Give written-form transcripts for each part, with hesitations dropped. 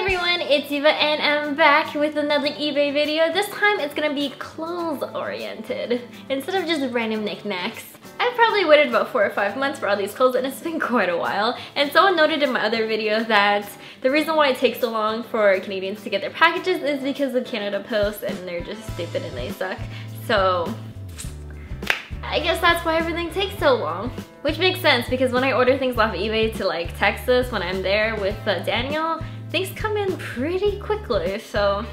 everyone, it's Eva and I'm back with another eBay video. This time it's gonna be clothes oriented instead of just random knickknacks. I've probably waited about 4 or 5 months for all these clothes and it's been quite a while. And someone noted in my other video that the reason why it takes so long for Canadians to get their packages is because of Canada Post and they're just stupid and they suck. So I guess that's why everything takes so long. Which makes sense because when I order things off eBay to like Texas when I'm there with Daniel, things come in pretty quickly, so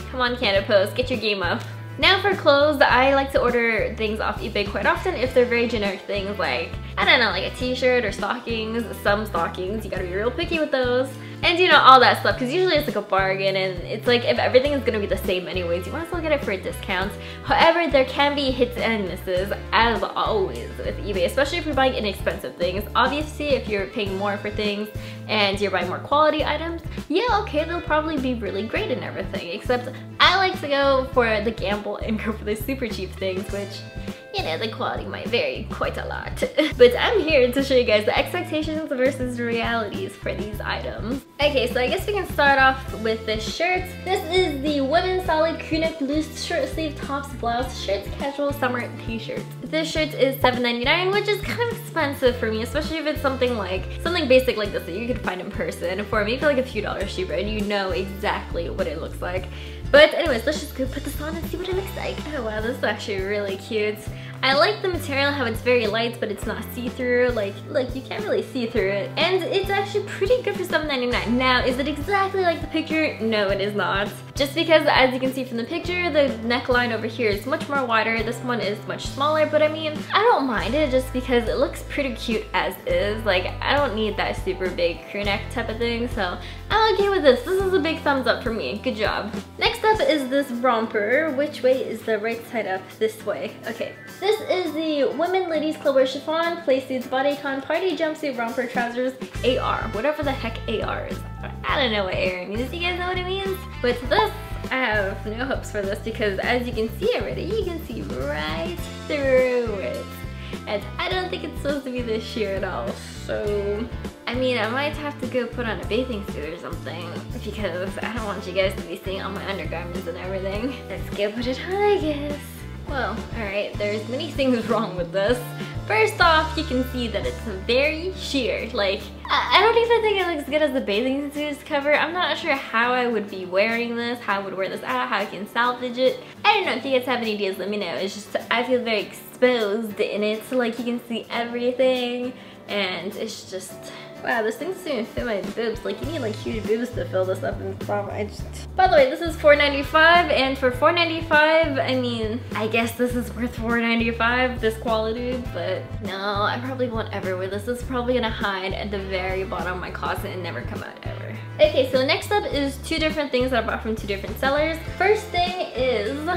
come on Canada Post, get your game up. Now for clothes, I like to order things off eBay quite often if they're very generic things like, I don't know, like a t-shirt or stockings, some stockings, you gotta be real picky with those. And you know, all that stuff, because usually it's like a bargain and it's like if everything is gonna be the same anyways, you might as well get it for a discount. However, there can be hits and misses, as always with eBay, especially if you're buying inexpensive things. Obviously, if you're paying more for things and you're buying more quality items, yeah, okay, they'll probably be really great and everything, except I like to go for the gamble and go for the super cheap things, which, you know, the quality might vary quite a lot. But I'm here to show you guys the expectations versus realities for these items. Okay, so I guess we can start off with this shirt. This is the Women's Solid Crew-Neck Loose Short Sleeve Tops Blouse Shirts Casual Summer T-shirt. This shirt is $7.99, which is kind of expensive for me, especially if it's something basic like this that you could find in person. For me, for like a few dollars cheaper, and you know exactly what it looks like. But anyways, let's just go put this on and see what it looks like. Oh wow, this is actually really cute. I like the material, how it's very light, but it's not see-through. Like, look, you can't really see through it. And it's actually pretty good for $7.99. Now, is it exactly like the picture? No, it is not. Just because, as you can see from the picture, the neckline over here is much more wider. This one is much smaller, but I mean, I don't mind it just because it looks pretty cute as is. Like, I don't need that super big crew neck type of thing, so I'm okay with this. This is a big thumbs up for me. Good job. Next up is this romper. Which way is the right side up? This way. Okay. This is the Women Ladies CLUBWEAR Chiffon PLAYSUIT BODYCON Party Jumpsuit Romper Trousers AR. Whatever the heck AR is. I don't know what AR means. You guys know what it means? But this, I have no hopes for this because as you can see already, you can see right through it. And I don't think it's supposed to be this sheer at all. So, I mean, I might have to go put on a bathing suit or something because I don't want you guys to be seeing all my undergarments and everything. Let's go put it on, I guess. Well, alright, there's many things wrong with this. First off, you can see that it's very sheer. Like, I don't even think it looks good as a bathing suit cover. I'm not sure how I would be wearing this, how I would wear this out, how I can salvage it. I don't know, if you guys have any ideas, let me know. It's just, I feel very exposed in it, so like you can see everything, and it's just, wow, this thing's doesn't fit my boobs. Like, you need like huge boobs to fill this up and stuff. By the way, this is $4.95, and for $4.95, I mean, I guess this is worth $4.95, this quality, but no, I probably won't ever wear this. This is probably gonna hide at the very bottom of my closet and never come out ever. Okay, so next up is two different things that I bought from two different sellers. First thing is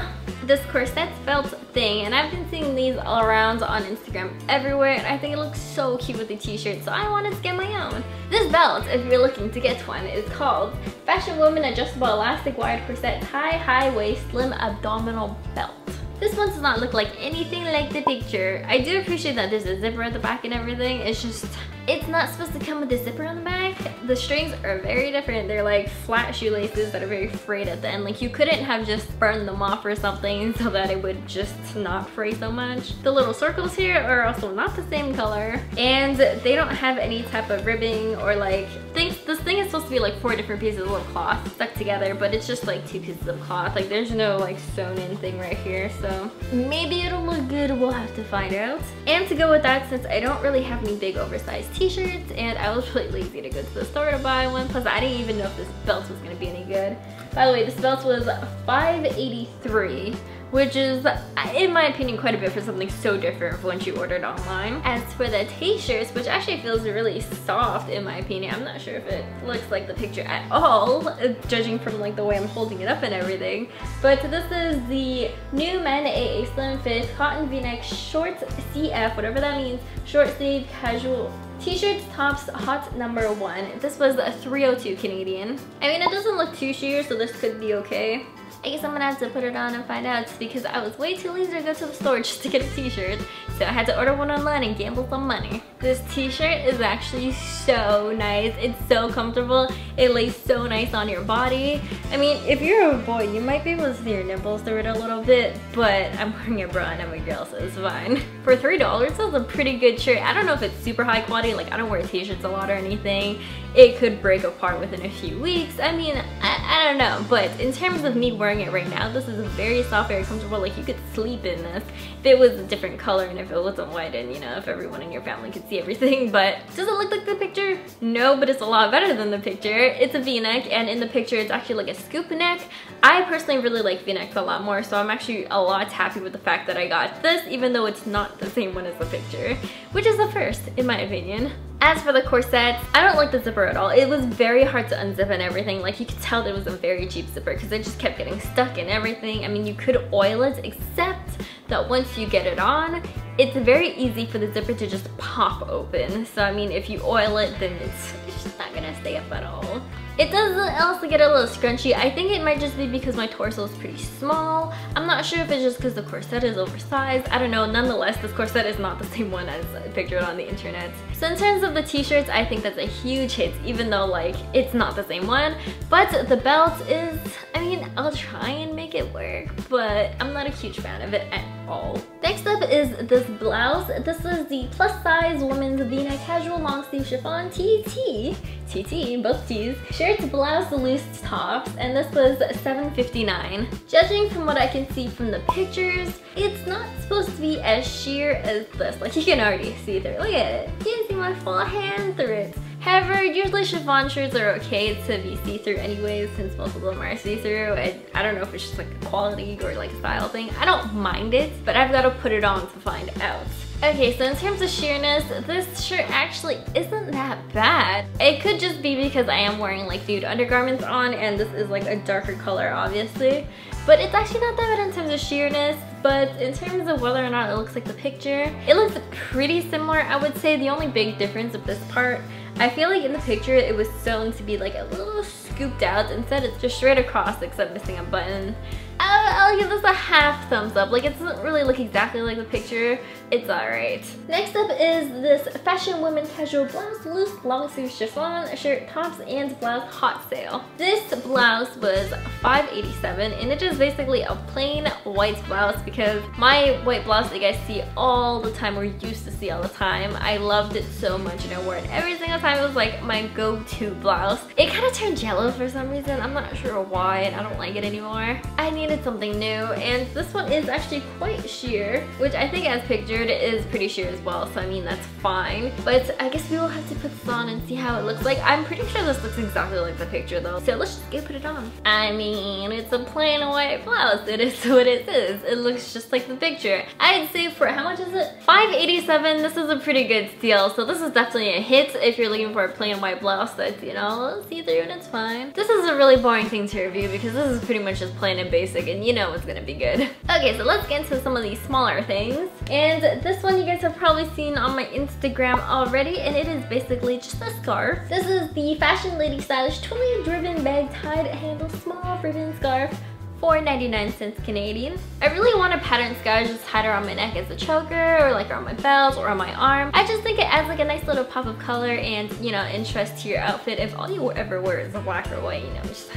this corset belt thing, and I've been seeing these all around on Instagram everywhere, and I think it looks so cute with the t-shirt, so I wanted to get my own. This belt, if you're looking to get one, is called Fashion Woman Adjustable Elastic Wired Corset Tie High Waist Slim Abdominal Belt. This one does not look like anything like the picture. I do appreciate that there's a zipper at the back and everything. It's just, it's not supposed to come with a zipper on the back. The strings are very different. They're like flat shoelaces that are very frayed at the end. Like you couldn't have just burned them off or something so that it would just not fray so much. The little circles here are also not the same color, and they don't have any type of ribbing or like things. This thing is supposed to be like 4 different pieces of cloth stuck together, but it's just like 2 pieces of cloth. Like there's no like sewn in thing right here, so maybe it'll look good. We'll have to find out. And to go with that, since I don't really have any big oversized t-shirts and I was really lazy to go to the store to buy one, plus I didn't even know if this belt was gonna be any good. By the way, this belt was $5.83, which is, in my opinion, quite a bit for something so different once you ordered online. As for the t-shirts, which actually feels really soft in my opinion, I'm not sure if it looks like the picture at all, judging from like the way I'm holding it up and everything. But this is the new Men AA Slim Fit Cotton V-neck Short CF, whatever that means, short sleeve casual t-shirts, tops, hot number 1. This was a $302 Canadian. I mean, it doesn't look too sheer, so this could be okay. I guess I'm gonna have to put it on and find out because I was way too lazy to go to the store just to get a t-shirt. So I had to order one online and gamble some money. This t-shirt is actually so nice. It's so comfortable. It lays so nice on your body. I mean, if you're a boy, you might be able to see your nipples through it a little bit, but I'm wearing a bra and I'm a girl, so it's fine. For $3, that's a pretty good shirt. I don't know if it's super high quality, like I don't wear t-shirts a lot or anything. It could break apart within a few weeks. I mean, I don't know, but in terms of me wearing it right now, this is very soft, very comfortable. Like you could sleep in this if it was a different color and if it wasn't white and you know, if everyone in your family could see everything. But does it look like the picture? No, but it's a lot better than the picture. It's a v-neck, and in the picture it's actually like a scoop neck. I personally really like v-necks a lot more, so I'm actually a lot happy with the fact that I got this, even though it's not the same one as the picture, which is the first in my opinion. As for the corset, I don't like the zipper at all. It was very hard to unzip and everything. Like you could tell it was a very cheap zipper because it just kept getting stuck in everything. I mean, you could oil it, except that once you get it on, it's very easy for the zipper to just pop open. So I mean, if you oil it, then it's just not gonna stay up at all. It does also get a little scrunchy. I think it might just be because my torso is pretty small. I'm not sure if it's just because the corset is oversized. I don't know. Nonetheless, this corset is not the same one as pictured on the internet. So in terms of the t-shirts, I think that's a huge hit, even though like it's not the same one. But the belt is, I mean, I'll try and make it work, but I'm not a huge fan of it at all. Next up is this blouse. This is the plus size women's v-neck casual long sleeve chiffon TT, both T's. Shirts, blouse, loose tops, and this was $7.59. Judging from what I can see from the pictures, it's not supposed to be as sheer as this. Like you can already see through it. Look at it. You can see my full hand through it. However, usually chiffon shirts are okay to be see-through anyways, since most of them are see-through. I don't know if it's just like a quality or like a style thing. I don't mind it, but I've got to put it on to find out. Okay, so in terms of sheerness, this shirt actually isn't that bad. It could just be because I am wearing like nude undergarments on, and this is like a darker color obviously. But it's actually not that bad in terms of sheerness. But in terms of whether or not it looks like the picture, it looks pretty similar. I would say the only big difference of this part, I feel like in the picture it was sewn to be like a little scooped out. Instead it's just straight across except missing a button. I'll give this a half thumbs up. Like it doesn't really look exactly like the picture. It's alright. Next up is this fashion women casual blouse, loose long sleeve chiffon shirt, tops and blouse hot sale. This blouse was $5.87 and it is basically a plain white blouse because my white blouse that you guys see all the time or used to see all the time, I loved it so much and I wore it every single time. It was like my go-to blouse. It kind of turned yellow for some reason. I'm not sure why and I don't like it anymore. I needed something new, and this one is actually quite sheer, which I think as pictured is pretty sheer as well, so I mean that's fine. But I guess we will have to put this on and see how it looks like. I'm pretty sure this looks exactly like the picture though, so let's just go put it on. I mean, it's a plain white blouse. It is what it is. It looks just like the picture. I'd say for, how much is it? $5.87. This is a pretty good steal, so this is definitely a hit if you're looking for a plain white blouse that's, you know, see-through and it's fine. This is a really boring thing to review because this is pretty much just plain and basic and you know it's gonna be good. Okay, so let's get into some of these smaller things. And this one you guys have probably seen on my Instagram already, and it is basically just a scarf. This is the Fashion Lady Stylish twirly driven bag tied handle small ribbon scarf. 4.99 Canadian. I really want a pattern scarf just tied around my neck as a choker or like around my belt or on my arm. I just think it adds like a nice little pop of color and, you know, interest to your outfit if all you ever wear is black or white, you know, just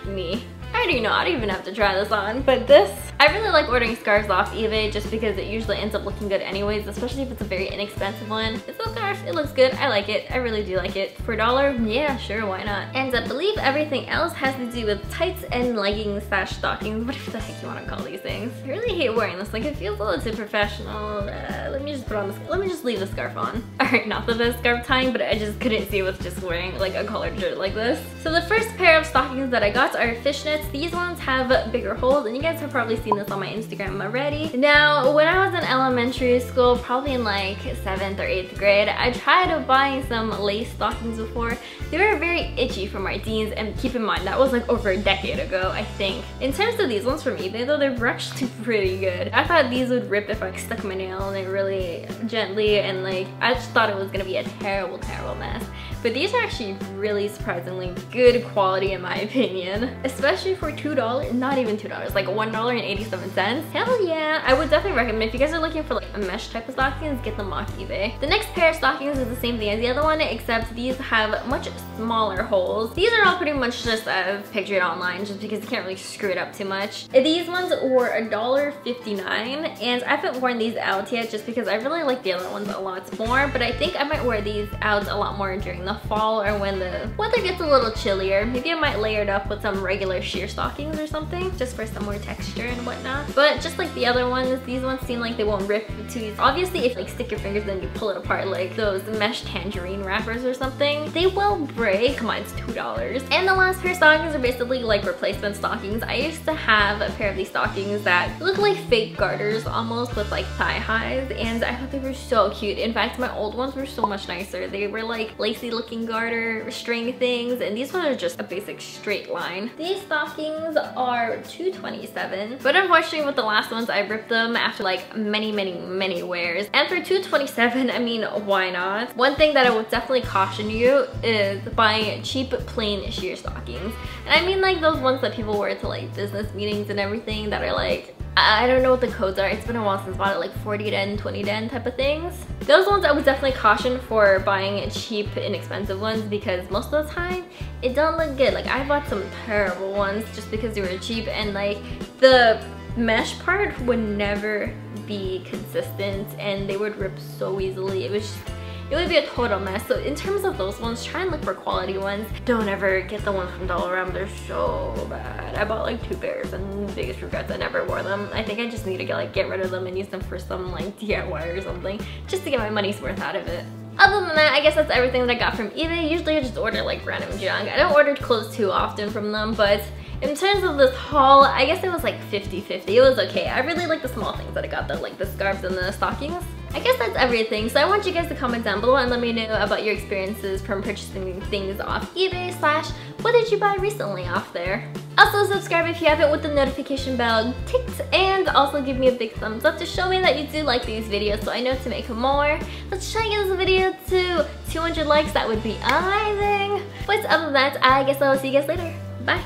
me. I already know, I don't even have to try this on, but this, I really like ordering scarves off eBay just because it usually ends up looking good anyways, especially if it's a very inexpensive one. It's a scarf, it looks good, I like it, I really do like it. For $1, yeah, sure, why not? And I believe everything else has to do with tights and leggings / stockings, whatever the heck you want to call these things. I really hate wearing this, like it feels a little too professional. Let me just put on this, let me just leave the scarf on. Alright, not the best scarf tying, but I just couldn't see with just wearing like a collared shirt like this. So the first pair of stockings that I got are fishnets. These ones have bigger holes, and you guys have probably seen this on my Instagram already. Now, when I was in elementary school, probably in like 7th or 8th grade, I tried buying some lace stockings before. They were very itchy for my jeans, and keep in mind, that was like over a decade ago, I think. In terms of these ones from eBay though, they were actually pretty good. I thought these would rip if I stuck my nail in it really gently, and like, I just thought it was gonna be a terrible, terrible mess. But these are actually really surprisingly good quality in my opinion, especially for $2, not even $2, like $1.87. Hell yeah, I would definitely recommend if you guys are looking for like a mesh type of stockings, get them off eBay. The next pair of stockings is the same thing as the other one, except these have much smaller holes. These are all pretty much just as pictured online, just because you can't really screw it up too much. These ones were $1.59, and I haven't worn these out yet just because I really like the other ones a lot more, but I think I might wear these out a lot more during the fall or when the weather gets a little chillier. Maybe I might layer it up with some regular sheer stockings or something, just for some more texture and whatnot. But just like the other ones, these ones seem like they won't rip too easy. Obviously, if you like stick your fingers then you pull it apart like those mesh tangerine wrappers or something, they will break. Come on, it's $2. And the last pair of stockings are basically like replacement stockings. I used to have a pair of these stockings that look like fake garters almost with like thigh highs, and I thought they were so cute. In fact, my old ones were so much nicer. They were like lacy looking garter string things, and these ones are just a basic straight line. These stockings are $2.27, but unfortunately with the last ones I ripped them after like many wears, and for $2.27, I mean, why not? One thing that I would definitely caution you is buying cheap plain sheer stockings, and I mean like those ones that people wear to like business meetings and everything that are like, I don't know what the codes are. It's been a while since I bought it, like 40 den, 20 den type of things. Those ones I would definitely caution for buying cheap, inexpensive ones, because most of the time it don't look good. Like I bought some terrible ones just because they were cheap, and like the mesh part would never be consistent and they would rip so easily. It would be a total mess. So in terms of those ones, try and look for quality ones. Don't ever get the ones from Dollarama. They're so bad. I bought like 2 pairs and biggest regrets, I never wore them. I think I just need to get rid of them and use them for some like DIY or something, just to get my money's worth out of it. Other than that, I guess that's everything that I got from eBay. Usually I just order like random junk. I don't order clothes too often from them, but in terms of this haul, I guess it was like 50-50. It was okay. I really like the small things that I got though, like the scarves and the stockings. I guess that's everything. So I want you guys to comment down below and let me know about your experiences from purchasing things off eBay / what did you buy recently off there. Also subscribe if you haven't with the notification bell ticked, and also give me a big thumbs up to show me that you do like these videos so I know to make more. Let's try and get this video to 200 likes. That would be amazing. But other than that, I guess I will see you guys later. Bye.